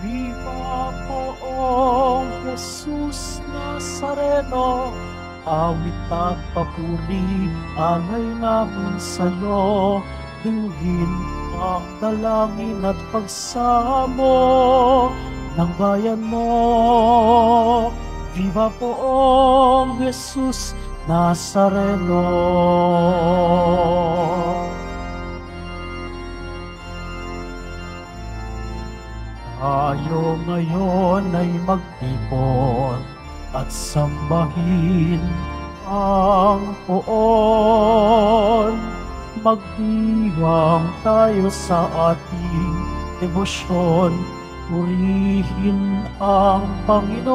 Viva poong Jesus Nazareno, awit at papuri, alay namin sa'yo, hinggin ang dalangin at pagsamo ng bayan mo. Viva poong Jesus Nazareno. Tayo ngayon ay magtipon at sambahin ang poon. Magdiwang tayo sa ating debosyon, purihin ang Panginoon.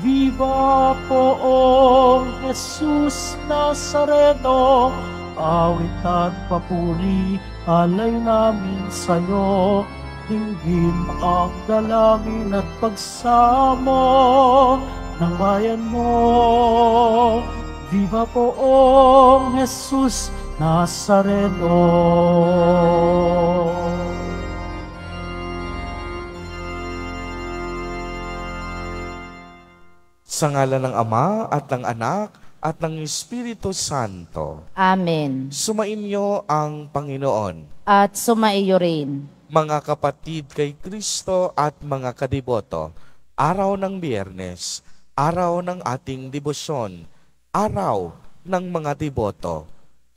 Viva poong Jesus Nazareno, awit at papuri, alay namin sa'yo, dinggin ang dalangin at pagsamo ng bayan mo. Viva poong Jesus Nazareno. Sa ngalan ng Ama at ng Anak at ng Espiritu Santo. Amen. Sumainyo ang Panginoon. At sumaiyo rin. Mga kapatid kay Kristo at mga kadiboto, araw ng Biyernes, araw ng ating debosyon, araw ng mga deboto.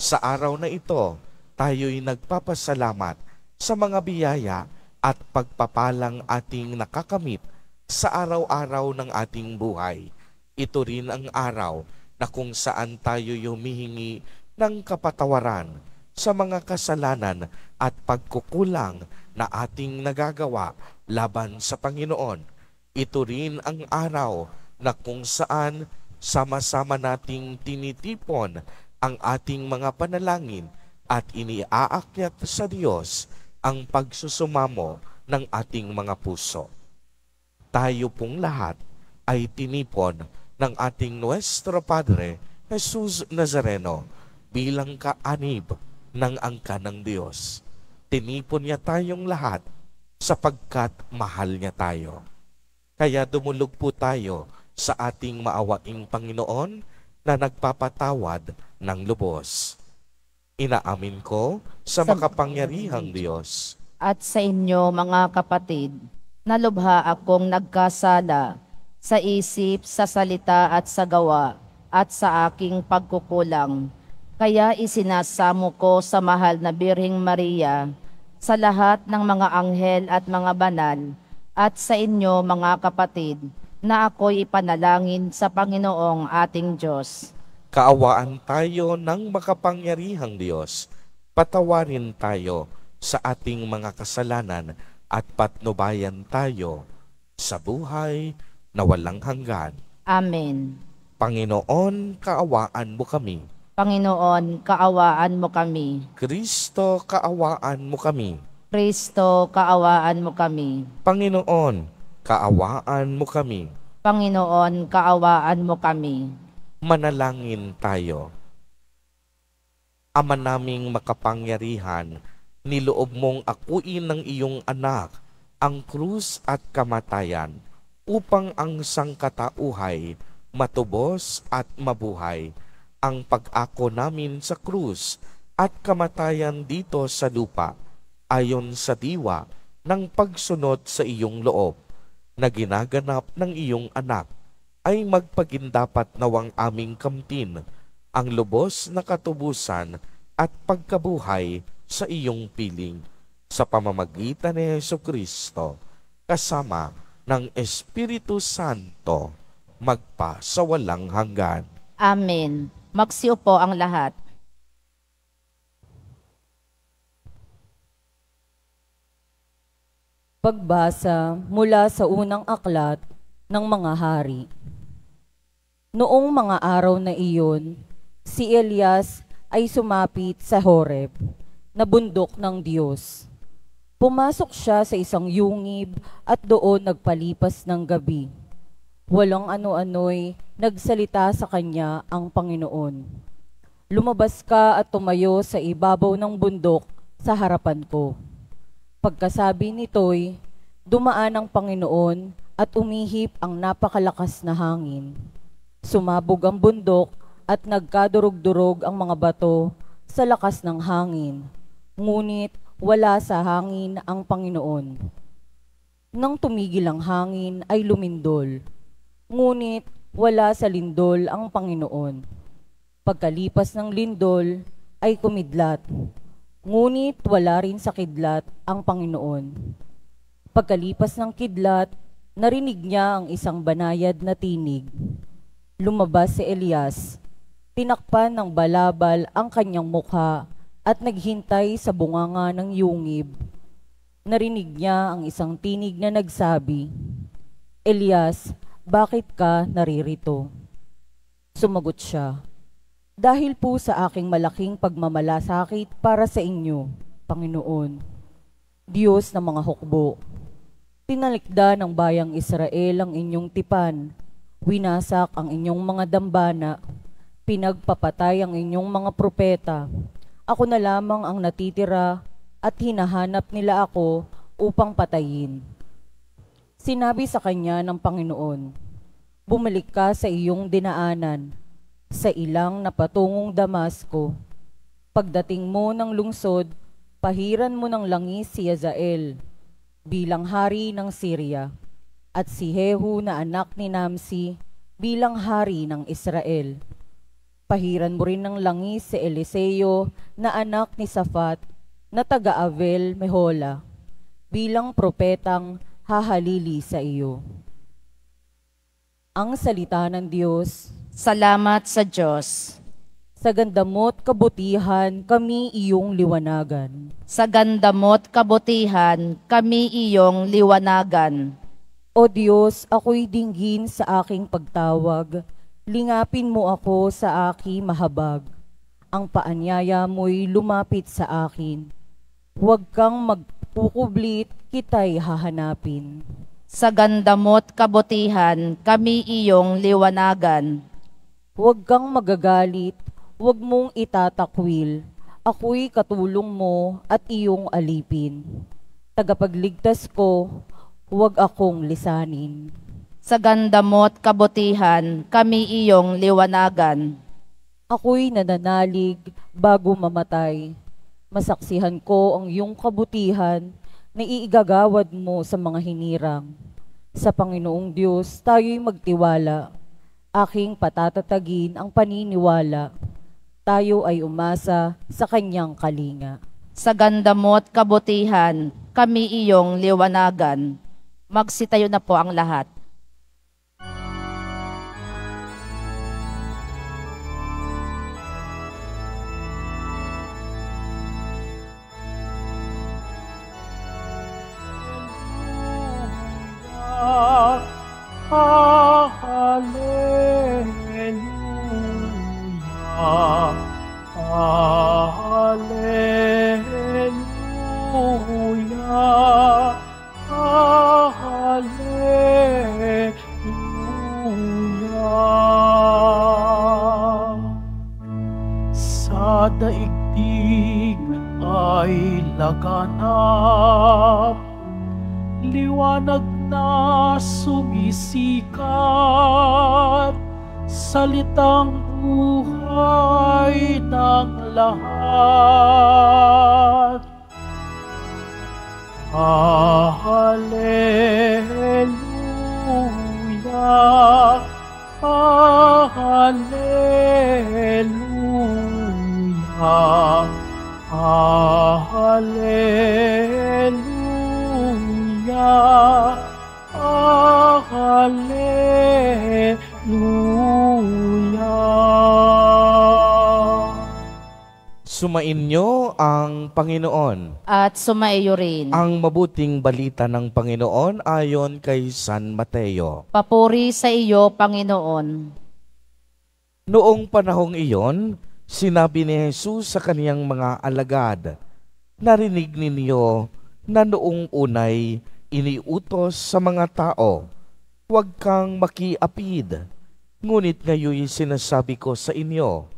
Sa araw na ito, tayo'y nagpapasalamat sa mga biyaya at pagpapalang ating nakakamit sa araw-araw ng ating buhay. Ito rin ang araw na kung saan tayo humihingi ng kapatawaran sa mga kasalanan at pagkukulang na ating nagagawa laban sa Panginoon. Ito rin ang araw na kung saan sama-sama nating tinitipon ang ating mga panalangin at iniaakyat sa Diyos ang pagsusumamo ng ating mga puso. Tayo pong lahat ay tinipon ng ating Nuestro Padre Jesus Nazareno bilang kaanib ng angkan ng Diyos. Tinipon niya tayong lahat sapagkat mahal niya tayo. Kaya dumulog po tayo sa ating maawaing Panginoon na nagpapatawad ng lubos. Inaamin ko sa makapangyarihang Diyos At sa inyo, mga kapatid, nalubha akong nagkasala sa isip, sa salita at sa gawa at sa aking pagkukulang. Kaya isinasamo ko sa mahal na Birheng Maria, sa lahat ng mga anghel at mga banal, at sa inyo, mga kapatid, na ako'y ipanalangin sa Panginoong ating Diyos. Kaawaan tayo ng makapangyarihang Diyos. Patawarin tayo sa ating mga kasalanan at patnubayan tayo sa buhay na walang hanggan. Amen. Panginoon, kaawaan mo kami. Panginoon, kaawaan mo kami. Kristo, kaawaan mo kami. Kristo, kaawaan mo kami. Panginoon, kaawaan mo kami. Panginoon, kaawaan mo kami. Manalangin tayo. Ama naming makapangyarihan, niloob mong akuin ng iyong anak ang krus at kamatayan upang ang sangkatauhay matubos at mabuhay. Ang pag-ako namin sa krus at kamatayan dito sa lupa ayon sa diwa ng pagsunod sa iyong loob na ginaganap ng iyong anak ay magpagindapat nawang aming kamtin ang lubos na katubusan at pagkabuhay sa iyong piling sa pamamagitan ni Jesucristo kasama ng Espiritu Santo magpa sa walang hanggan. Amen. Magsiupo ang lahat. Pagbasa mula sa unang aklat ng mga hari. Noong mga araw na iyon, si Elias ay sumapit sa Horeb, na bundok ng Diyos. Pumasok siya sa isang yungib at doon nagpalipas ng gabi. Walang ano-ano'y nagsalita sa kanya ang Panginoon. Lumabas ka at tumayo sa ibabaw ng bundok sa harapan ko. Pagkasabi nito'y, dumaan ang Panginoon at umihip ang napakalakas na hangin. Sumabog ang bundok at nagkadurog-durog ang mga bato sa lakas ng hangin. Ngunit wala sa hangin ang Panginoon. Nang tumigil ang hangin ay lumindol. Ngunit wala sa lindol ang Panginoon. Pagkalipas ng lindol ay kumidlat. Ngunit wala rin sa kidlat ang Panginoon. Pagkalipas ng kidlat, narinig niya ang isang banayad na tinig. Lumabas si Elias, tinakpan ng balabal ang kanyang mukha at naghintay sa bunganga ng yungib. Narinig niya ang isang tinig na nagsabi, "Elias, bakit ka naririto?" Sumagot siya, "Dahil po sa aking malaking pagmamalasakit para sa inyo, Panginoon, Diyos ng mga hukbo. Tinalikda ng bayang Israel ang inyong tipan, winasak ang inyong mga dambana, pinagpapatay ang inyong mga propeta. Ako na lamang ang natitira at hinahanap nila ako upang patayin." Sinabi sa kanya ng Panginoon, "Bumalik ka sa iyong dinaanan, sa ilang na patungong Damasco. Pagdating mo ng lungsod, pahiran mo ng langis si Hazael bilang hari ng Syria at si Jehu na anak ni Namsi bilang hari ng Israel. Pahiran mo rin ng langis si Eliseo na anak ni Safat na taga-Avel Mehola bilang propetang hahalili sa iyo." Ang salita ng Diyos. Salamat sa Diyos. Sa ganda mo't kabutihan, kami iyong liwanagan. Sa ganda mo't kabutihan, kami iyong liwanagan. O Diyos, ako'y dinggin sa aking pagtawag. Lingapin mo ako sa aking mahabag. Ang paanyaya mo'y lumapit sa akin. Huwag kang magpukublit, kita'y hahanapin. Sa ganda mo't kabutihan, kami iyong liwanagan. Huwag kang magagalit, huwag mong itatakwil. Ako'y katulong mo at iyong alipin. Tagapagligtas ko, huwag akong lisanin. Sa ganda mo't kabutihan, kami iyong liwanagan. Ako'y nananalig bago mamatay. Masaksihan ko ang iyong kabutihan na iigagawad mo sa mga hinirang. Sa Panginoong Diyos, tayo'y magtiwala. Aking patatatagin ang paniniwala. Tayo ay umasa sa kanyang kalinga. Sa ganda mo't kabutihan, kami iyong liwanagan. Magsitayo na po ang lahat. Sa daigdig ay laganap, liwanag na sumisikat, salitang buhay ng lahat. Hallelujah, hallelujah, hallelujah, hallelujah. Sumainyo ang Panginoon. At sumaiyo rin. Ang mabuting balita ng Panginoon ayon kay San Mateo. Papuri sa iyo, Panginoon. Noong panahong iyon, sinabi ni Jesus sa kaniyang mga alagad, "Narinig ninyo na noong unay iniutos sa mga tao, huwag kang makiapid. Ngunit ngayon sinasabi ko sa inyo,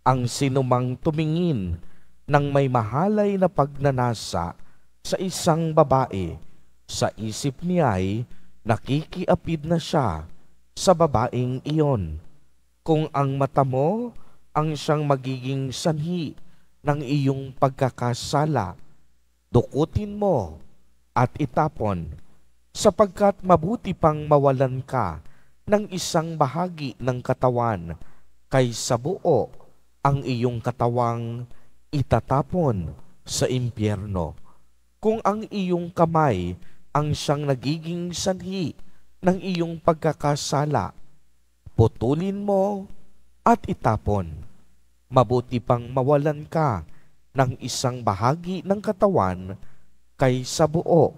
ang sinumang tumingin ng may mahalay na pagnanasa sa isang babae. Sa isip niya ay nakikiapid na siya sa babaeng iyon. Kung ang mata mo ang siyang magiging sanhi ng iyong pagkakasala, dukutin mo at itapon, sapagkat mabuti pang mawalan ka ng isang bahagi ng katawan kaysa buo ang iyong katawang itatapon sa impyerno. Kung ang iyong kamay ang siyang nagiging sanhi ng iyong pagkakasala, putulin mo at itapon. Mabuti pang mawalan ka ng isang bahagi ng katawan kaysa buo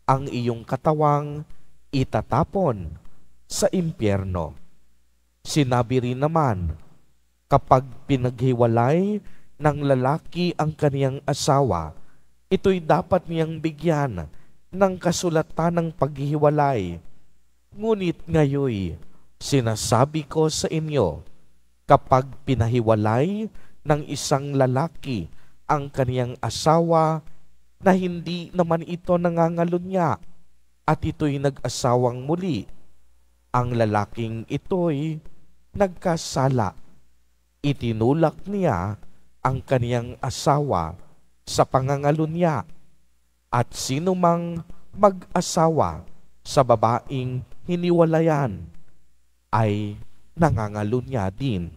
ang iyong katawang itatapon sa impyerno. Sinabi rin naman, kapag pinaghiwalay ng lalaki ang kaniyang asawa, ito'y dapat niyang bigyan ng kasulatan ng paghihiwalay. Ngunit ngayoy, sinasabi ko sa inyo, kapag pinahiwalay ng isang lalaki ang kaniyang asawa na hindi naman ito nangangalunya at ito'y nag-asawang muli, ang lalaking ito'y nagkasala. Itinulak niya ang kaniyang asawa sa pangangalunya, at sino mang mag-asawa sa babaeng hiniwalayan ay nangangalunya din.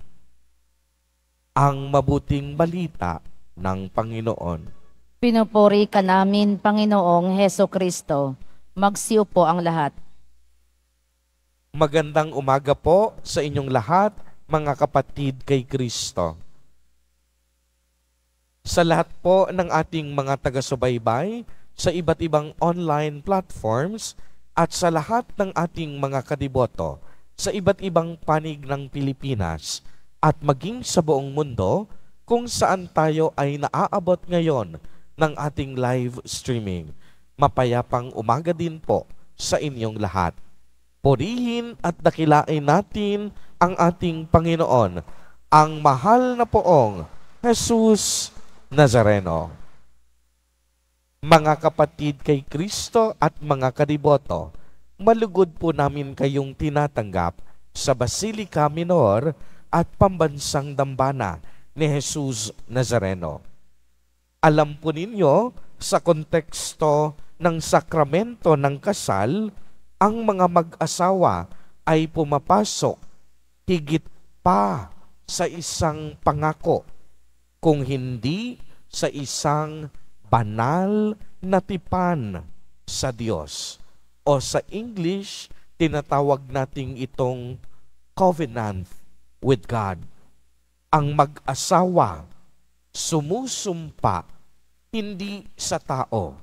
Ang mabuting balita ng Panginoon. Pinupuri ka namin, Panginoong Heso Kristo. Magsiupo ang lahat. Magandang umaga po sa inyong lahat, mga kapatid kay Kristo. Sa lahat po ng ating mga taga-subaybay sa iba't ibang online platforms at sa lahat ng ating mga kadiboto sa iba't ibang panig ng Pilipinas at maging sa buong mundo kung saan tayo ay naaabot ngayon ng ating live streaming. Mapayapang umaga din po sa inyong lahat. Purihin at dakilain natin ang ating Panginoon, ang mahal na poong Jesus Nazareno. Mga kapatid kay Kristo at mga kadiboto, malugod po namin kayong tinatanggap sa Basilica Minor at Pambansang Dambana ni Jesus Nazareno. Alam po ninyo, sa konteksto ng sakramento ng kasal, ang mga mag-asawa ay pumapasok higit pa sa isang pangako, kung hindi sa isang banal na tipan sa Diyos. O sa English, tinatawag nating itong covenant with God. Ang mag-asawa sumusumpa hindi sa tao.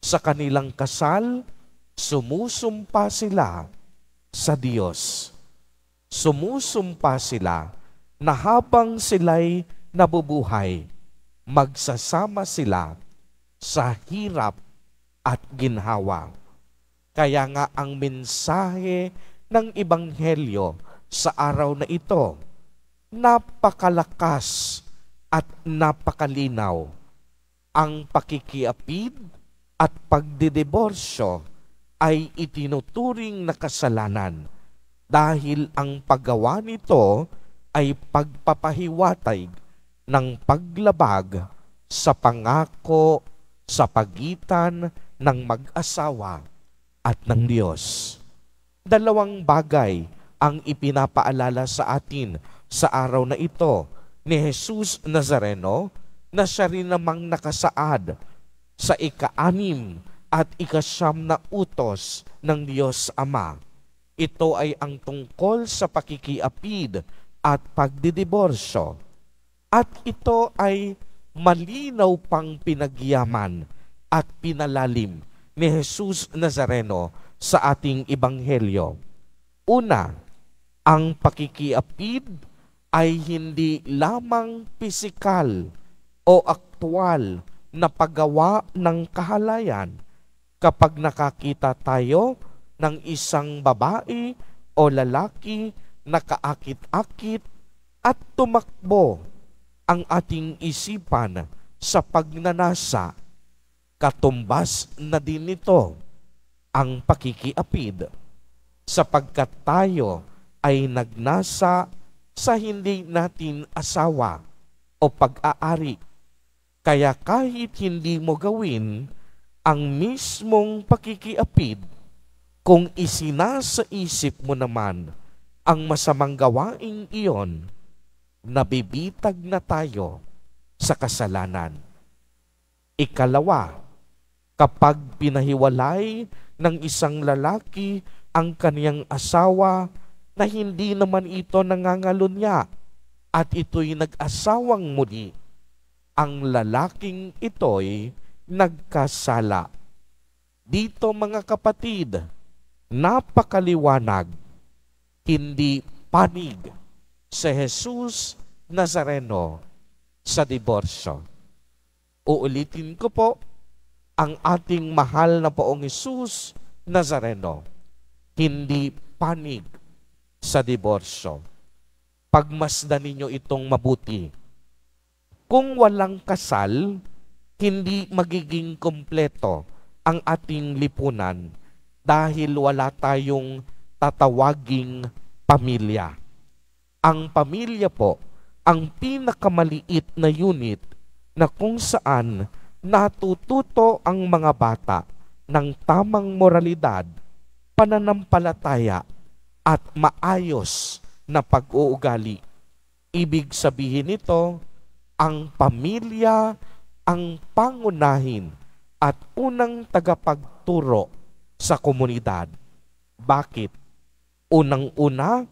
Sa kanilang kasal, sumusumpa sila sa Diyos. Sumusumpa sila na habang sila'y nabubuhay, magsasama sila sa hirap at ginhawa. Kaya nga ang mensahe ng Ebanghelyo sa araw na ito, napakalakas at napakalinaw. Ang pakikiapid at pagdidiborsyo ay itinuturing na kasalanan dahil ang paggawa nito ay pagpapahiwatay ng paglabag sa pangako sa pagitan ng mag-asawa at ng Diyos. Dalawang bagay ang ipinapaalala sa atin sa araw na ito ni Jesus Nazareno, na siya rin namang nakasaad sa ika-6 at ika-9 na utos ng Diyos Ama. Ito ay ang tungkol sa pakikiapid at pagdidiborsyo. At ito ay malinaw pang pinagyaman at pinalalim ni Jesus Nazareno sa ating Ebanghelyo. Una, ang pakikiapid ay hindi lamang pisikal o aktwal na paggawa ng kahalayan. Kapag nakakita tayo ng isang babae o lalaki na kaakit-akit at tumakbo ang ating isipan sa pagnanasa, Katumbas na din nito ang pakikiapid, sapagkat tayo ay nagnasa sa hindi natin asawa o pag-aari. Kaya kahit hindi mo gawin ang mismong pakikiapid, kung isinasa isip mo naman ang masamang gawaing iyon, nabibitag na tayo sa kasalanan. Ikalawa, kapag pinahiwalay ng isang lalaki ang kaniyang asawa na hindi naman ito nangangalunya at ito'y nag-asawang muli, ang lalaking ito'y nagkasala. Dito mga kapatid, napakaliwanag, hindi panig si Jesus Nazareno sa diborsyo. Uulitin ko po, ang ating mahal na Poong Jesus Nazareno, hindi panig sa diborsyo. Pagmasdan ninyo itong mabuti. Kung walang kasal, hindi magiging kompleto ang ating lipunan dahil wala tayong tatawaging pamilya. Ang pamilya po, ang pinakamaliit na unit na kung saan natututo ang mga bata ng tamang moralidad, pananampalataya at maayos na pag-uugali. Ibig sabihin nito, ang pamilya ang pangunahin at unang tagapagturo sa komunidad. Bakit? Unang-una,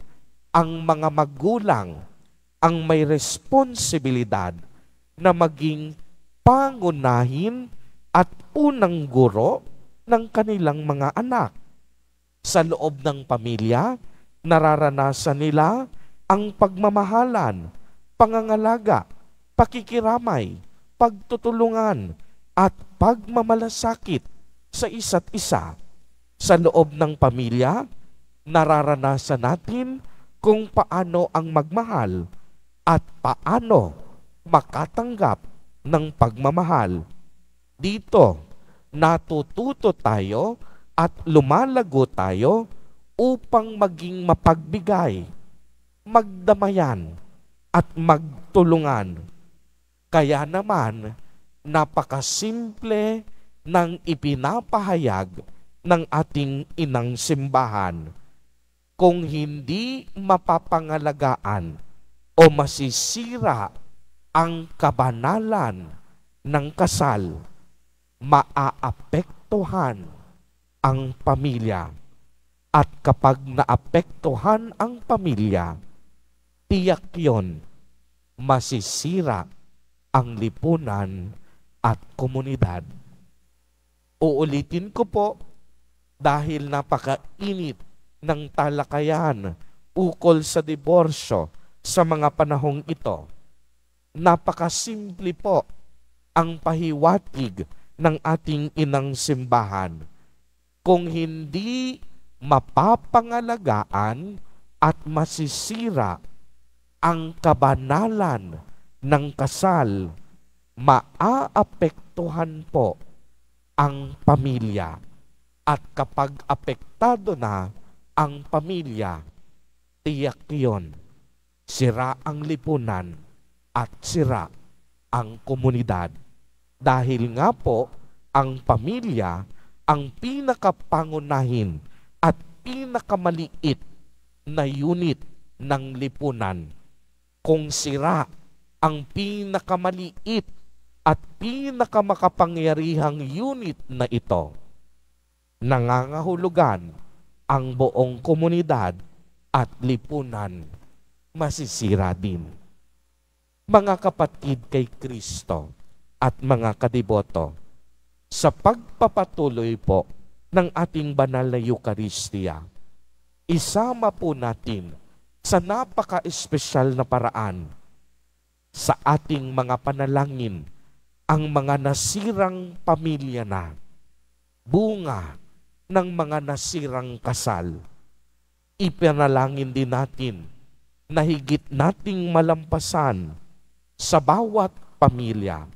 ang mga magulang ang may responsibilidad na maging pangunahin at unang guro ng kanilang mga anak. Sa loob ng pamilya, nararanasan nila ang pagmamahalan, pangangalaga, pakikiramay, pagtutulungan, at pagmamalasakit sa isa't isa. Sa loob ng pamilya, nararanasan natin kung paano ang magmahal at paano makatanggap ng pagmamahal. Dito, natututo tayo at lumalago tayo upang maging mapagbigay, magdamayan, at magtulungan. Kaya naman, napakasimple ng ipinapahayag ng ating inang simbahan. Kung hindi mapapangalagaan o masisira ang kabanalan ng kasal, maaapektuhan ang pamilya. At kapag naapektuhan ang pamilya, tiyak yon, masisira ang lipunan at komunidad. Uulitin ko po dahil napakainit ng talakayan ukol sa diborsyo sa mga panahong ito. Napakasimple po ang pahiwatig ng ating inang simbahan. Kung hindi mapapangalagaan at masisira ang kabanalan ng kasal, maaapektuhan po ang pamilya. At kapag apektado na ang pamilya, tiyak yon, sira ang lipunan at sira ang komunidad. Dahil nga po, ang pamilya ang pinakapangunahin at pinakamaliit na unit ng lipunan. Kung sira ang pinakamaliit at pinakamakapangyarihang unit na ito, nangangahulugan ang buong komunidad at lipunan masisira din. Mga kapatid kay Kristo at mga kadiboto, sa pagpapatuloy po ng ating banal na Eucharistia, isama po natin sa napaka-espesyal na paraan sa ating mga panalangin ang mga nasirang pamilya na, bunga ng mga nasirang kasal. Ipanalangin din natin na higit nating malampasan sa bawat pamilya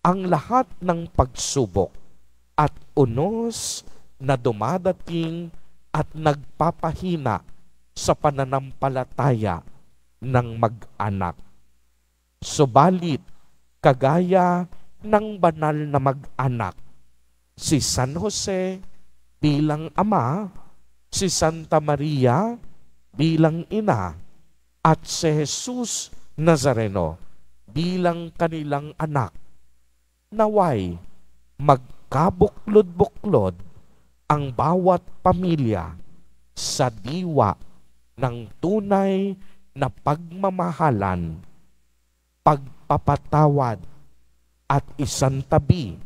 ang lahat ng pagsubok at unos na dumadating at nagpapahina sa pananampalataya ng mag-anak. Subalit, kagaya ng banal na mag-anak, si San Jose bilang ama, si Santa Maria bilang ina, at si Jesus Nazareno bilang kanilang anak, naway magkabuklod-buklod ang bawat pamilya sa diwa ng tunay na pagmamahalan, pagpapatawad, at isantabi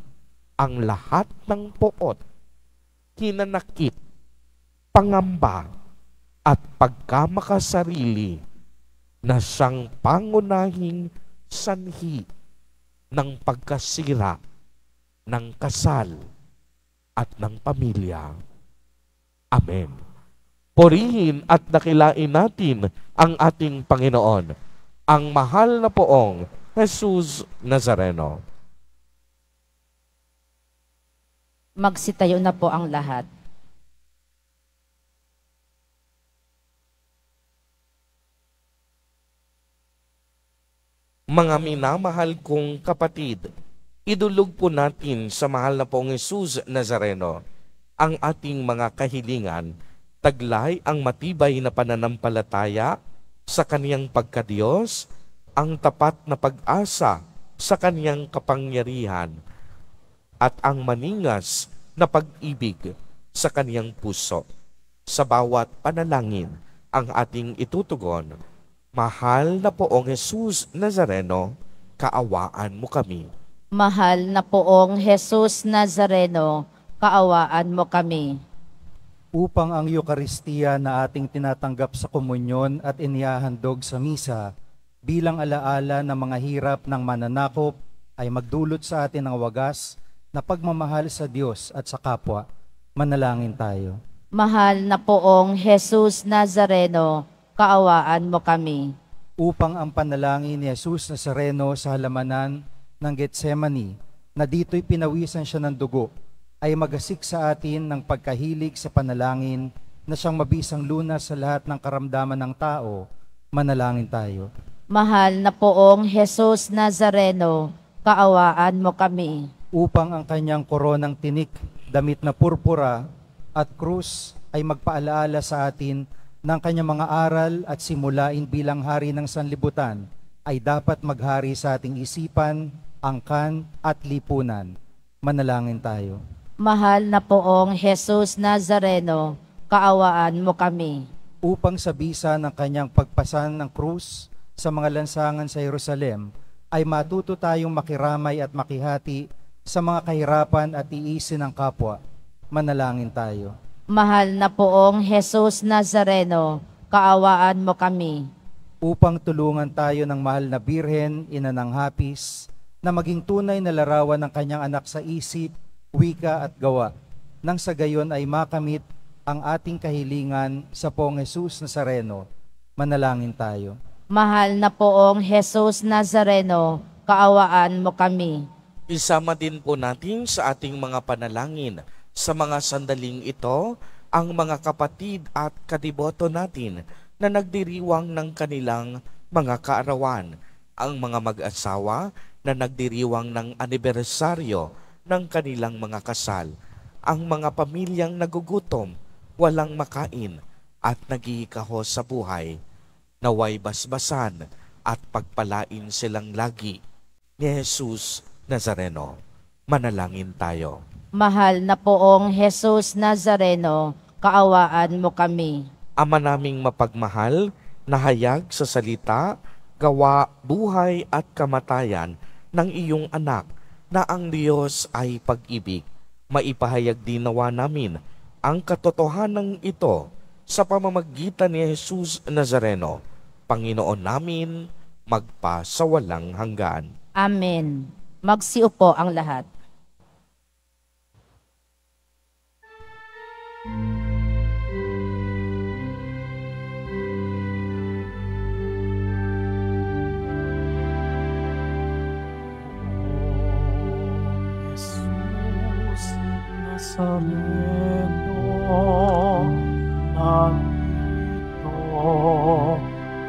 ang lahat ng poot, hinanakit, pangamba, at pagkamakasarili na siyang pangunahing sanhi ng pagkasira ng kasal at ng pamilya. Amen. Purihin at dakilain natin ang ating Panginoon, ang mahal na poong Jesus Nazareno. Magsitayo na po ang lahat. Mga minamahal kong kapatid, idulog po natin sa mahal na poong Jesus Nazareno ang ating mga kahilingan, taglay ang matibay na pananampalataya sa kaniyang pagkadiyos, ang tapat na pag-asa sa kaniyang kapangyarihan, at ang maningas na pag-ibig sa kaniyang puso. Sa bawat panalangin ang ating itutugon, mahal na poong Jesus Nazareno, kaawaan mo kami. Mahal na poong Jesus Nazareno, kaawaan mo kami. Upang ang Eukaristiya na ating tinatanggap sa komunyon at inihahandog sa misa bilang alaala ng mga hirap ng mananakop ay magdulot sa atin ng wagas na pagmamahal sa Diyos at sa kapwa. Manalangin tayo. Mahal na poong Jesus Nazareno, kaawaan mo kami. Upang ang panalangin ni Jesus Nazareno sa halamanan ng Getsemani, na dito'y pinawisan siya ng dugo, ay magasik sa atin ng pagkahilig sa panalangin na siyang mabisang lunas sa lahat ng karamdaman ng tao. Manalangin tayo. Mahal na poong Jesus Nazareno, kaawaan mo kami. Upang ang kanyang koronang tinik, damit na purpura at krus ay magpaalaala sa atin ng kanyang mga aral at simulain bilang hari ng sanlibutan, ay dapat maghari sa ating isipan, angkan at lipunan. Manalangin tayo. Mahal na poong Jesus Nazareno, kaawaan mo kami. Upang sa bisa ng kanyang pagpasan ng krus sa mga lansangan sa Jerusalem, ay matuto tayong makiramay at makihati sa mga kahirapan at tiisin ng kapwa. Manalangin tayo. Mahal na poong Jesus Nazareno, kaawaan mo kami. Upang tulungan tayo ng mahal na Birhen, ina ng hapis, na maging tunay na larawan ng kanyang anak sa isip, wika at gawa, nang sa gayon ay makamit ang ating kahilingan sa poong Jesus Nazareno. Manalangin tayo. Mahal na poong Jesus Nazareno, kaawaan mo kami. Isama din po natin sa ating mga panalangin sa mga sandaling ito ang mga kapatid at kadiboto natin na nagdiriwang ng kanilang mga kaarawan, ang mga mag-asawa na nagdiriwang ng anibersaryo ng kanilang mga kasal, ang mga pamilyang nagugutom, walang makain at naghiikaho sa buhay, naway basbasan at pagpalain silang lagi ni Jesus Nazareno. Manalangin tayo. Mahal na poong Jesus Nazareno, kaawaan mo kami. Ama naming mapagmahal, nahayag sa salita, gawa, buhay at kamatayan ng iyong anak na ang Diyos ay pag-ibig. Maipahayag din nawa namin ang katotohanan ito sa pamamagitan ni Jesus Nazareno, Panginoon namin, magpasawalang hanggan. Amen. Magsiupo ang lahat. Jesus Nazareno, narito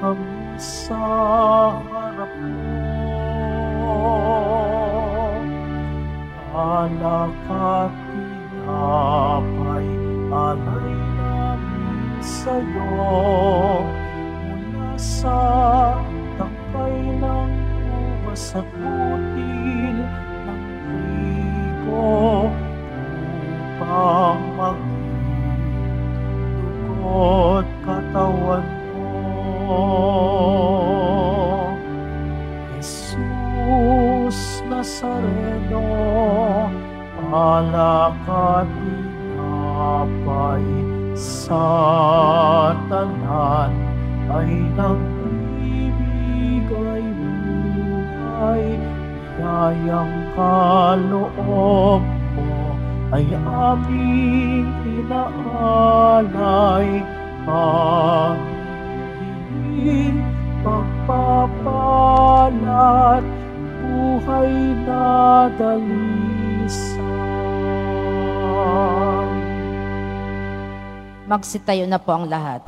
kami sa harap mo. Alak at tinapay, alay namin sa'yo. Mula sa tangkay ng ubas at butil ng trigo, upang maging dugo't katawan mo. Jesus Nazareno, alak at tinapay, sa tanan ay nagbibigay buhay. Biyayang kaloob mo ay aming inaalay, aming pagpapalat, buhay na dalisay. Magsitayo na po ang lahat.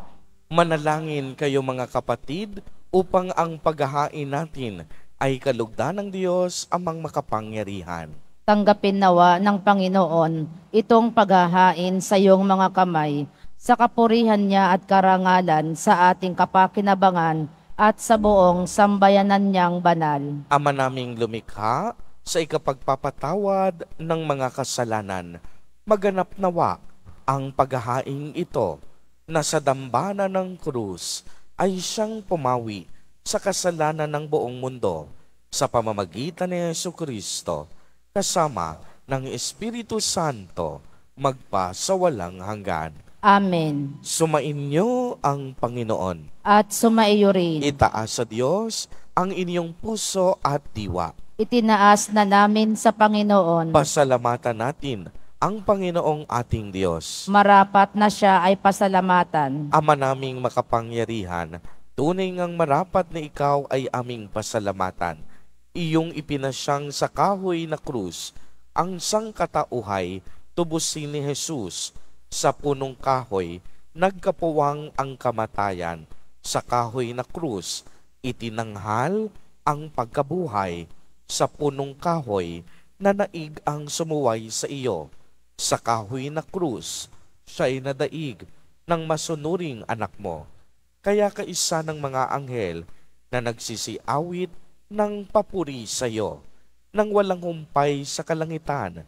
Manalangin kayo mga kapatid upang ang paghahain natin ay kalugdan ng Diyos amang makapangyarihan. Tanggapin nawa ng Panginoon itong paghahain sa iyong mga kamay, sa kapurihan niya at karangalan sa ating kapakinabangan at sa buong sambayanan niyang banal. Ama naming lumikha, sa ikapagpapatawad ng mga kasalanan, maganap nawa ang paghahaing ito na sa dambana ng krus ay siyang pumawi sa kasalanan ng buong mundo sa pamamagitan ni Jesucristo, kasama ng Espiritu Santo, magpa sa walang hanggan. Amen. Sumainyo ang Panginoon. At sumaiyo rin. Itaas sa Diyos ang inyong puso at diwa. Itinaas na namin sa Panginoon. Pasalamatan natin ang Panginoong ating Diyos. Marapat na siya ay pasalamatan. Ama naming makapangyarihan, tunay ngang marapat na ikaw ay aming pasalamatan. Iyong ipinasyang sa kahoy na krus, ang sangkatauhay, tubusin ni Jesus. Sa punong kahoy, nagkapuwang ang kamatayan. Sa kahoy na krus, itinanghal ang pagkabuhay. Sa punong kahoy, nanaig ang sumuway sa iyo. Sa kahoy na krus, siya'y nadaig ng masunuring anak mo. Kaya kaisa ng mga anghel na nagsisiawit ng papuri sa iyo, nang walang humpay sa kalangitan,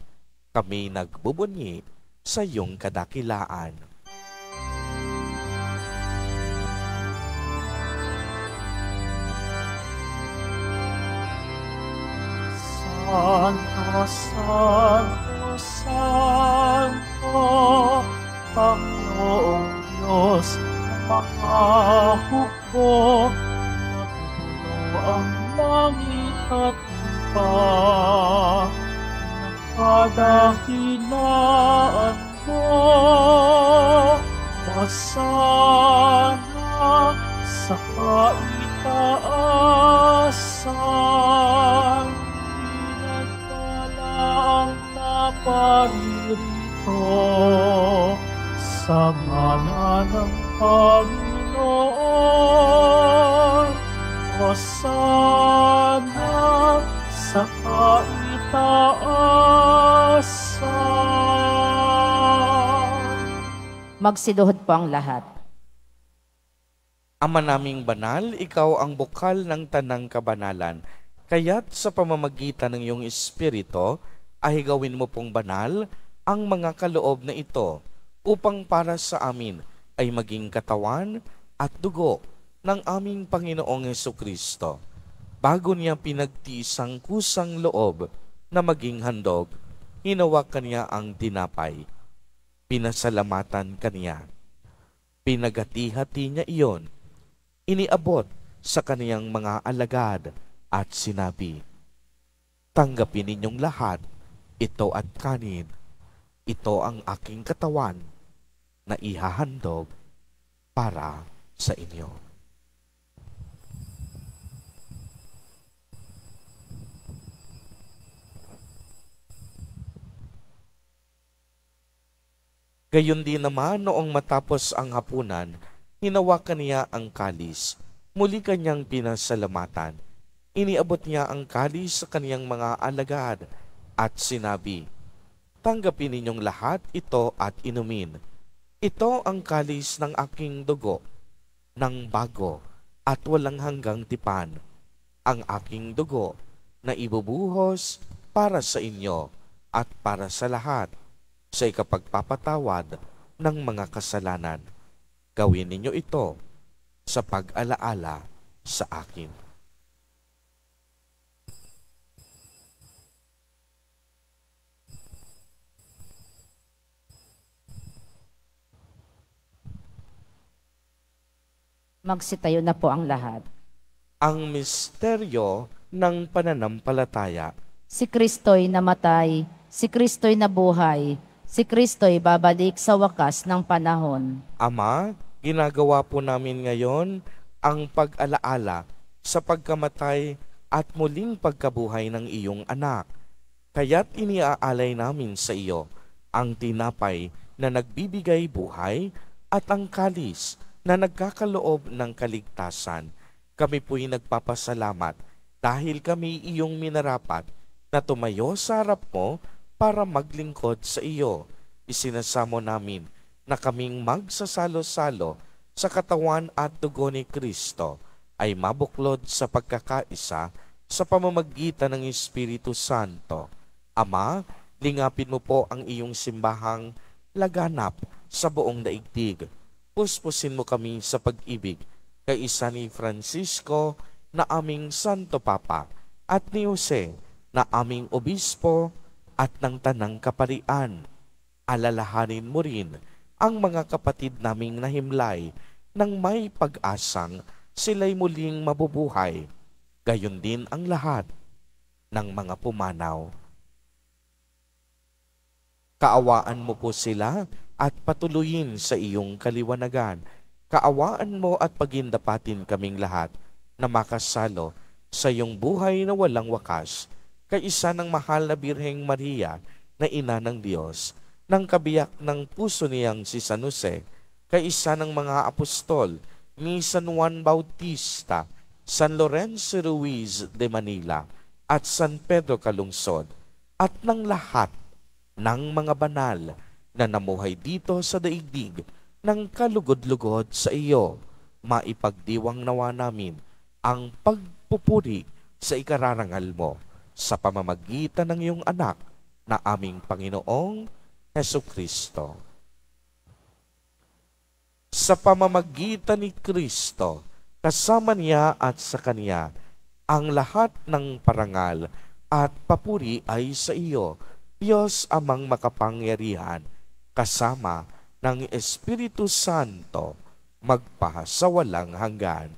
kami nagbubunyi sa iyong kadakilaan. Santo, Santo, Santo, Panginoong Diyos, makahukom, napupuno ang langit at lupa, kadakilaan mo. Hosana sa kaitaasan, pinagpalaang naparirito sa ngalan ng Panginoon. Hosana sa kaitaasan. Magsiduhod po ang lahat. Ama naming banal, ikaw ang bukal ng tanang kabanalan. Kaya't sa pamamagitan ng iyong Espiritu, ay gawin mo pong banal ang mga kaloob na ito, upang para sa amin ay maging katawan at dugo ng aming Panginoong Jesucristo. Bago niya pinagtiisang kusang loob na maging handog, hinawakan niya ang tinapay. Pinasalamatan kaniya. Pinagati-hati niya iyon. Iniabot sa kaniyang mga alagad at sinabi, "Tanggapin ninyong lahat, ito at kanin. Ito ang aking katawan na ihahandog para sa inyo." Gayon din naman noong matapos ang hapunan, hinawakan niya ang kalis. Muli kanyang pinasalamatan. Iniabot niya ang kalis sa kaniyang mga alagad at sinabi, "Tanggapin ninyong lahat ito at inumin. Ito ang kalis ng aking dugo, ng bago at walang hanggang tipan. Ang aking dugo na ibubuhos para sa inyo at para sa lahat sa ikapagpapatawad ng mga kasalanan. Gawin ninyo ito sa pag-alaala sa akin." Magsitayo na po ang lahat. Ang misteryo ng pananampalataya. Si Kristo'y namatay, si Kristo'y nabuhay, si Kristo'y babalik sa wakas ng panahon. Ama, ginagawa po namin ngayon ang pag-alaala sa pagkamatay at muling pagkabuhay ng iyong anak. Kaya't iniaalay namin sa iyo ang tinapay na nagbibigay buhay at ang kalis na nagkakaloob ng kaligtasan. Kami po'y nagpapasalamat dahil kami iyong minarapat na tumayo sa harap mo para maglingkod sa iyo. Isinasamo namin na kaming magsasalo-salo sa katawan at dugo ni Kristo ay mabuklod sa pagkakaisa sa pamamagitan ng Espiritu Santo. Ama, lingapin mo po ang iyong simbahang laganap sa buong daigdig. Puspusin mo kami sa pag-ibig kay isa ni Francisco na aming Santo Papa at ni Jose na aming Obispo at ng Tanang Kaparian. Alalahanin mo rin ang mga kapatid naming nahimlay nang may pag-asang sila'y muling mabubuhay. Gayon din ang lahat ng mga pumanaw. Kaawaan mo po sila at patuloyin sa iyong kaliwanagan. Kaawaan mo at pagindapatin kaming lahat na makasalo sa iyong buhay na walang wakas, kay isa ng mahal na Birheng Maria na ina ng Diyos, ng kabiyak ng puso niyang si San Jose, kay isa ng mga apostol ni San Juan Bautista, San Lorenzo Ruiz de Manila, at San Pedro Calungsod, at ng lahat ng mga banal na namuhay dito sa daigdig ng kalugod-lugod sa iyo. Maipagdiwang nawa namin ang pagpupuri sa ikararangal mo sa pamamagitan ng iyong anak na aming Panginoong Hesukristo. Sa pamamagitan ni Kristo, kasama niya at sa Kanya, ang lahat ng parangal at papuri ay sa iyo, Diyos Amang makapangyarihan, kasama ng Espiritu Santo, magpasawalang hanggan.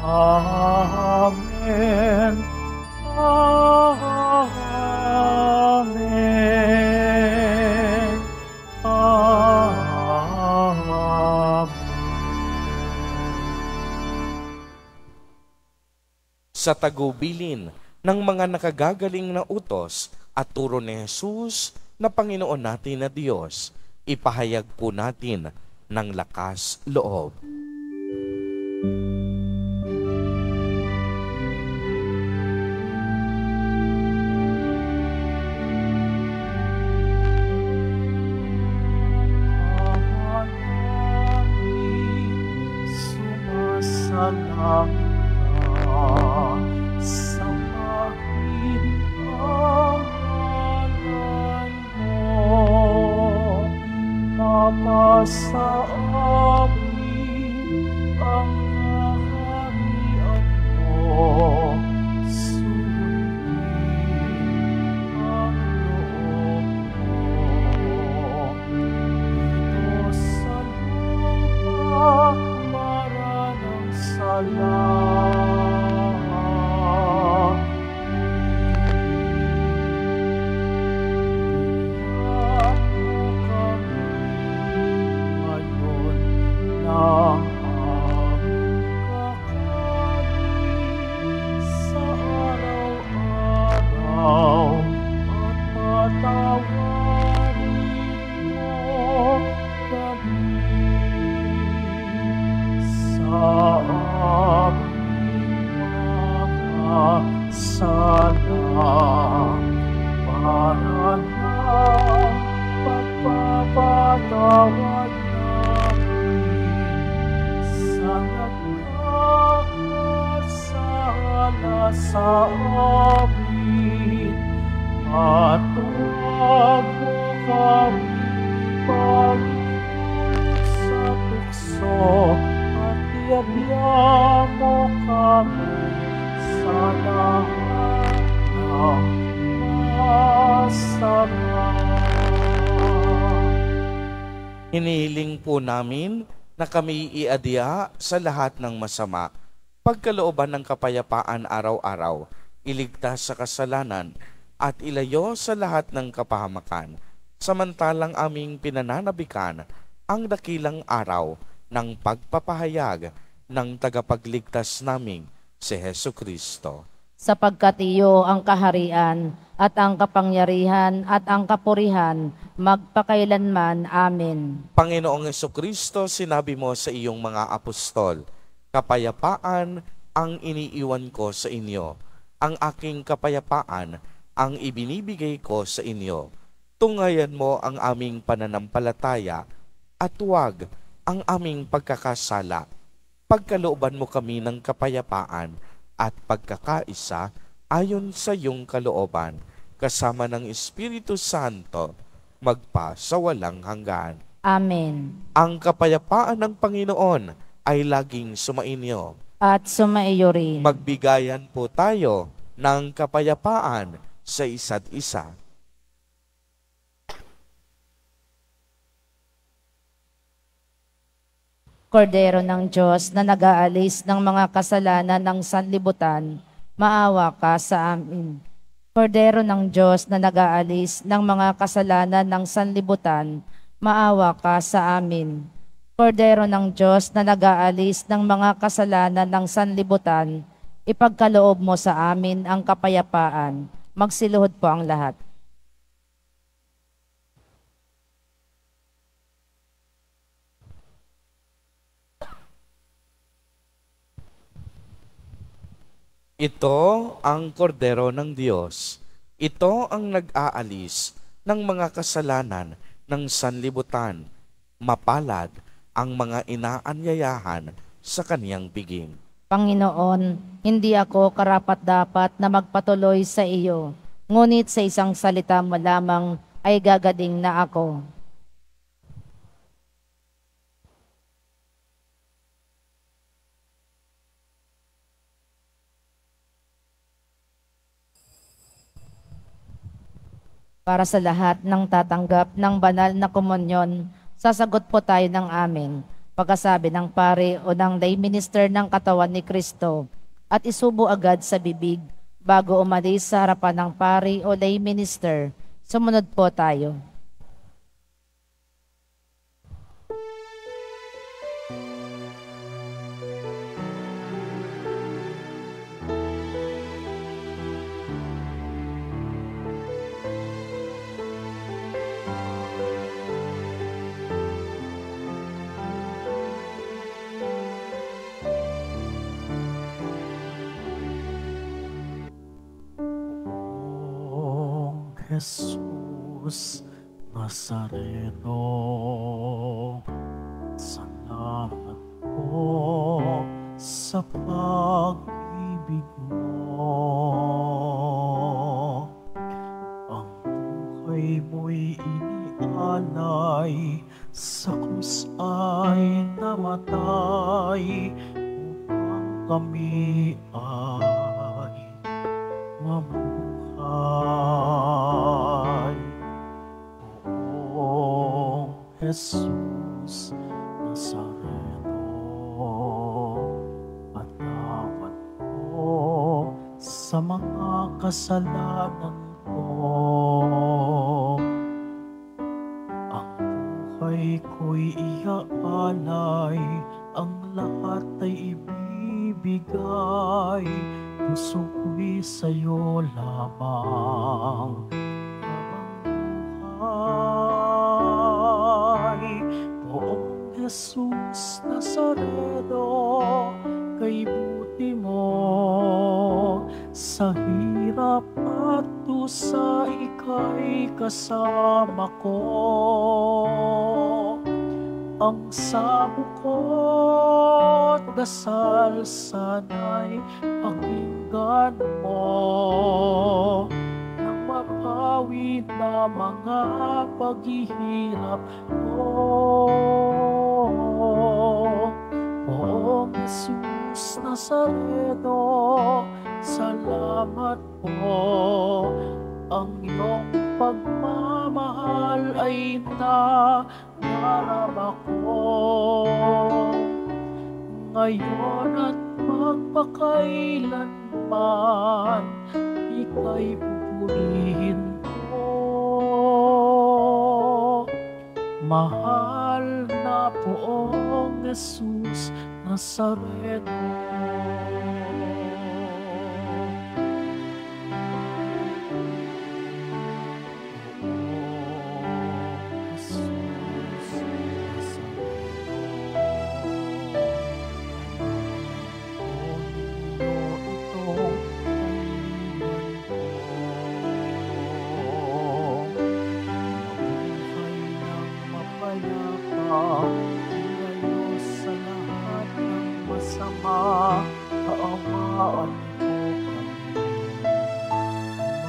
Amen. Amen. Amen. Sa tagubilin ng mga nakagagaling na utos at turo ni Jesus na Panginoon natin na Diyos, ipahayag po natin ng lakas loob. Sa amin ang kaharian mo, sundin ang loob mo. Dito sa lupa para ng salamat. Ng Tawad namin sa nagkakasala sa amin, at huwag mo kami pagdulot sa tukso, at iadya mo kami sa lahat ng masama. Hinihiling po namin na kami iadya sa lahat ng masama, pagkalooban ng kapayapaan araw-araw, iligtas sa kasalanan, at ilayo sa lahat ng kapahamakan, samantalang aming pinananabikan ang dakilang araw ng pagpapahayag ng tagapagligtas naming si Hesukristo. Sapagkat iyo ang kaharian at ang kapangyarihan at ang kapurihan magpakailanman. Amen. Panginoong Hesukristo, sinabi mo sa iyong mga apostol, kapayapaan ang iniiwan ko sa inyo, ang aking kapayapaan ang ibinibigay ko sa inyo. Tungayan mo ang aming pananampalataya at huwag ang aming pagkakasala. Pagkalooban mo kami ng kapayapaan at pagkakaisa ayon sa iyong kalooban, kasama ng Espiritu Santo, magpa sa walang hanggan. Amen. Ang kapayapaan ng Panginoon ay laging sumainyo. At sumaiyo rin. Magbigayan po tayo ng kapayapaan sa isa't isa. Kordero ng Diyos na nag-aalis ng mga kasalanan ng sanlibutan, maawa ka sa amin. Kordero ng Diyos na nag-aalis ng mga kasalanan ng sanlibutan, maawa ka sa amin. Kordero ng Diyos na nag-aalis ng mga kasalanan ng sanlibutan, ipagkaloob mo sa amin ang kapayapaan. Magsiluhod po ang lahat. Ito ang kordero ng Diyos. Ito ang nag-aalis ng mga kasalanan ng sanlibutan. Mapalad ang mga inaanyayahan sa kaniyang piging. Panginoon, hindi ako karapat-dapat na magpatuloy sa iyo, ngunit sa isang salita mo lamang ay gagaling na ako. Para sa lahat ng tatanggap ng banal na komunyon, sasagot po tayo ng amin, pagkasabi ng pare o ng lay minister ng katawan ni Kristo, at isubo agad sa bibig bago umalis sa harapan ng pare o lay minister. Sumunod po tayo. Jesus Nazareno, salamat po sa pag-ibig mo. Ang buhay mo'y inialay, sa krus ay namatay, upang kami ay mabuhay. Jesus Nazareno, patawad po sa mga kasalanan ko. Ang buhay ko'y iaalay, ang lahat ay ibibigay, puso ko'y sa'yo lamang. Jesus Nazareno, kay buti mo, sa hirap at dusa ika'y kasama ko. ang sabukot dasal sana'y pakinggan mo nang mapawi na mga paghihirap ko. Poong Jesus Nazareno, salamat po. Ang iyong pagmamahal ay narama ko. Ngayon at magpakailanman, ika'y pupurihin ko. Mahal na Poong Jesus Nazareno. Kaawaan mo kami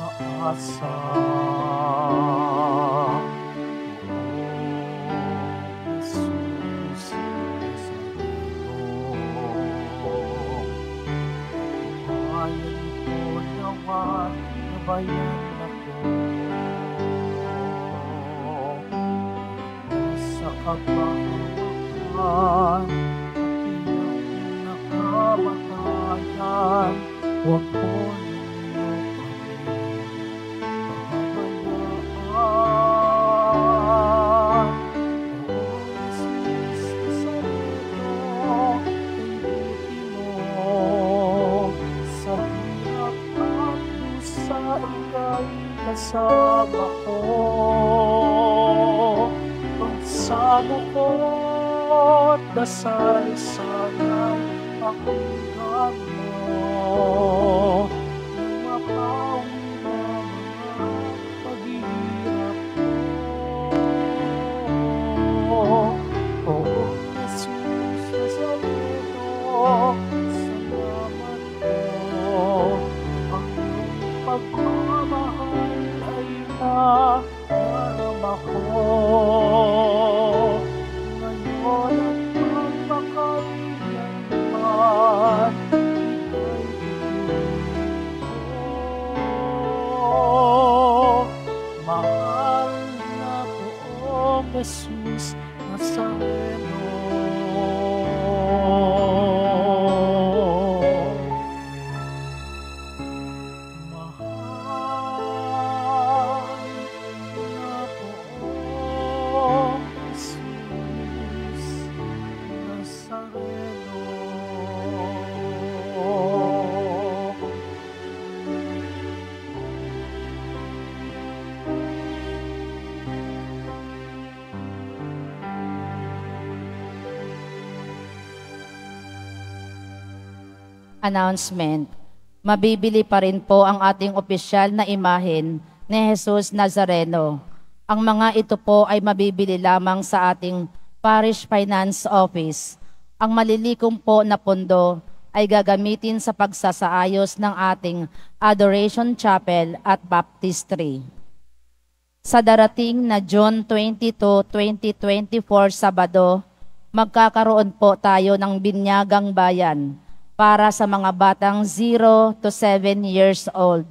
umaasa. Jesus Nazareno, bayan ko nawa, nabayan ako sa kapahamakan. Kamatayan, huwag mo ninyo kami pababayaan. O Jesus Nazareno, kaibuti mo sa hirap at dusa, ika'y kasama ko. Ang sabukot dasal sana'y pakinggan mo nang mapawi na mga paghihirap ko. O Jesus Nazareno, salamat po. Ang iyong pagmamahal ay narama ko. Ngayon at magpakailanman, mahal na Poong Jesus Nazareno. Mahal na Poong Jesus Nazareno. Announcement. Mabibili pa rin po ang ating opisyal na imahen ni Jesus Nazareno. Ang mga ito po ay mabibili lamang sa ating Parish Finance Office. Ang malilikom po na pondo ay gagamitin sa pagsasaayos ng ating Adoration Chapel at Baptistry. Sa darating na June 22, 2024 Sabado, magkakaroon po tayo ng binyagang bayan para sa mga batang 0 to 7 years old.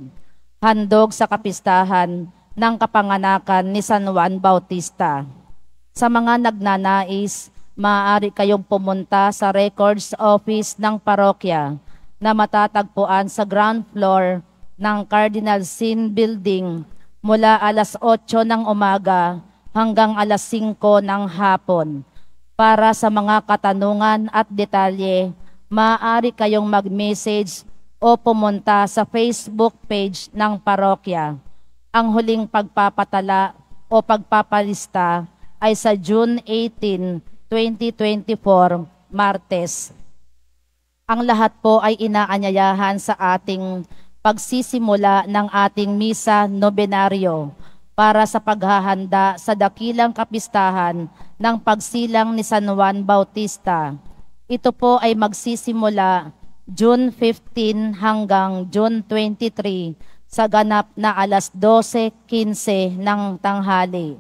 Handog sa kapistahan ng kapanganakan ni San Juan Bautista. Sa mga nagnanais, maaari kayong pumunta sa Records Office ng parokya na matatagpuan sa ground floor ng Cardinal Sin Building mula alas 8 ng umaga hanggang alas 5 ng hapon. Para sa mga katanungan at detalye, maaari kayong mag-message o pumunta sa Facebook page ng parokya. Ang huling pagpapatala o pagpapalista ay sa June 18, 2024, Martes. Ang lahat po ay inaanyayahan sa ating pagsisimula ng ating misa nobenaryo para sa paghahanda sa dakilang kapistahan ng pagsilang ni San Juan Bautista. Ito po ay magsisimula June 15 hanggang June 23 sa ganap na alas 12:15 ng tanghali.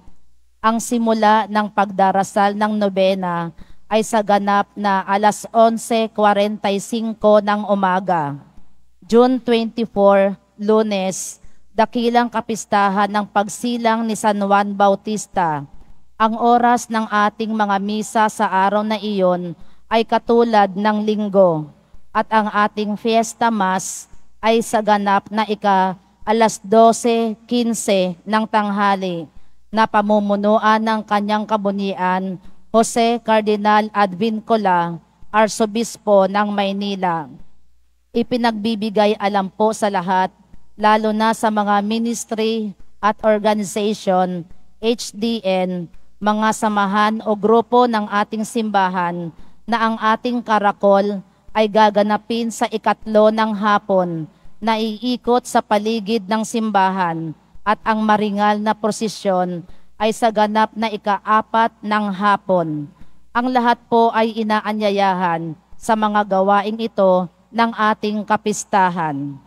Ang simula ng pagdarasal ng nobena ay sa ganap na alas 11:45 ng umaga. June 24, Lunes, dakilang kapistahan ng pagsilang ni San Juan Bautista. Ang oras ng ating mga misa sa araw na iyon ay katulad ng linggo at ang ating fiesta mass ay sa ganap na alas 12:15 ng tanghali na pamumunuan ng kanyang kabunian Jose Cardinal Advincula, Arsobispo ng Maynila. Ipinagbibigay alam po sa lahat, lalo na sa mga ministry at organization, HDN, mga samahan o grupo ng ating simbahan na ang ating karakol ay gaganapin sa 3 ng hapon na iikot sa paligid ng simbahan at ang maringal na prosesyon ay sa ganap na 4 ng hapon. Ang lahat po ay inaanyayahan sa mga gawaing ito ng ating kapistahan.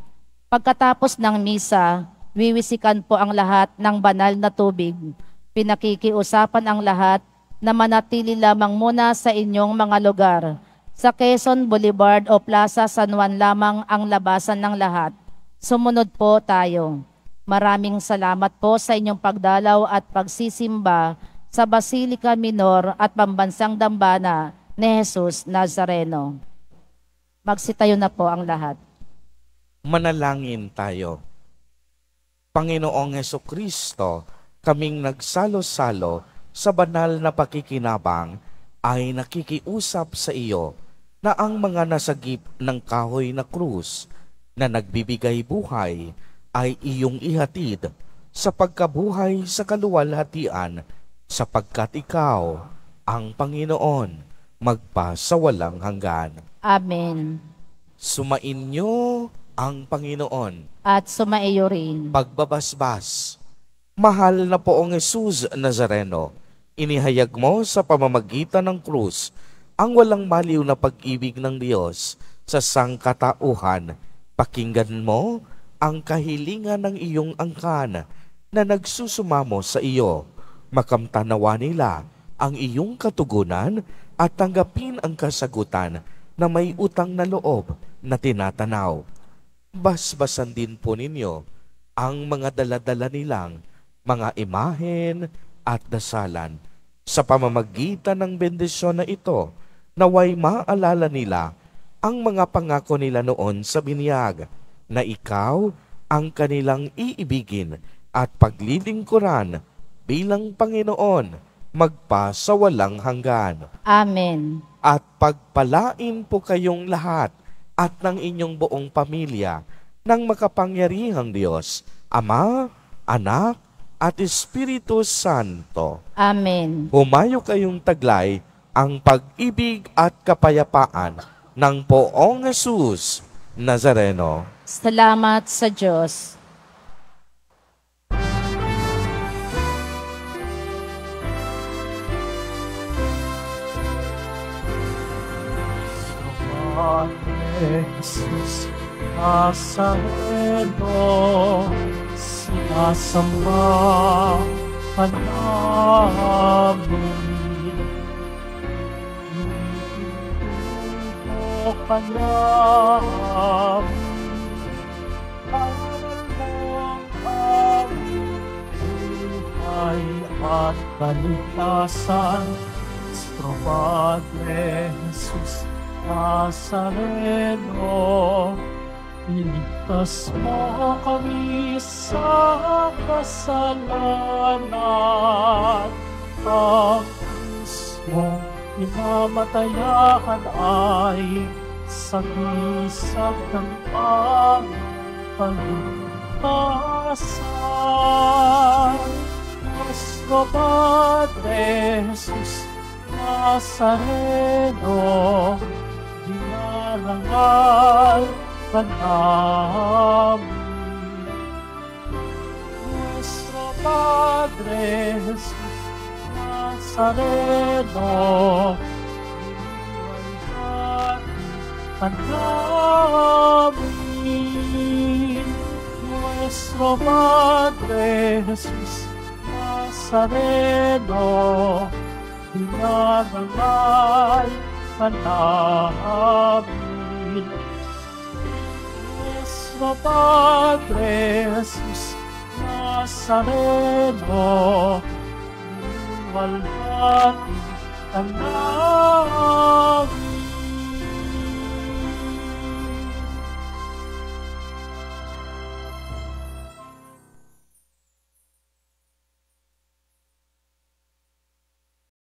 Pagkatapos ng misa, wiwisikan po ang lahat ng banal na tubig. Pinakikiusapan ang lahat na manatili lamang muna sa inyong mga lugar. Sa Quezon Boulevard o Plaza San Juan lamang ang labasan ng lahat. Sumunod po tayo. Maraming salamat po sa inyong pagdalaw at pagsisimba sa Basilica Minor at Pambansang Dambana ni Jesus Nazareno. Magsitayo na po ang lahat. Manalangin tayo. Panginoong Hesukristo, kaming nagsalo-salo sa banal na pakikinabang ay nakikiusap sa iyo na ang mga nasagip ng kahoy na krus na nagbibigay buhay ay iyong ihatid sa pagkabuhay sa kaluwalhatian sapagkat ikaw ang Panginoon magpasawalang hanggan. Amen. Sumainyo ang Panginoon. At sumaiyo rin. Pagbabasbas. Mahal na Poong Jesus Nazareno, inihayag mo sa pamamagitan ng krus ang walang maliw na pag-ibig ng Diyos sa sangkatauhan. Pakinggan mo ang kahilingan ng iyong angkan na nagsusumamo sa iyo. Makamtanawa nila ang iyong katugunan at tanggapin ang kasagutan na may utang na loob na tinatanaw. Basbasan din po ninyo ang mga daladala nilang mga imahen at dasalan. Sa pamamagitan ng bendisyon na ito, naway maalala nila ang mga pangako nila noon sa binyag, na ikaw ang kanilang iibigin at paglilingkuran bilang Panginoon magpasawalang hanggan. Amen. At pagpalain po kayong lahat at ng inyong buong pamilya ng makapangyarihang Diyos, Ama, Anak, at Espiritu Santo. Amen. Humayo kayong taglay ang pag-ibig at kapayapaan ng Poong Jesus Nazareno. Salamat sa Diyos. Jesus Nazareno, sinasamba ka namin. Inuubo ka namin. Aral ng aming buhay at kaligtasan. Nuestro Padre Jesus Nazareno, iligtas mo kami sa kasalanan. Ang Diyos mo inamatayan ay sagisag ng aming kaligtasan. Nuestro Padre Jesus Nazareno, dinarangal ka namin. Nuestro Padre Jesus Nazareno, Nazareno, namin, Nuestro Padre Jesus Nazareno, dinarangal ka namin. Nuestro Padre Jesus Nazareno, dinarangal ka namin.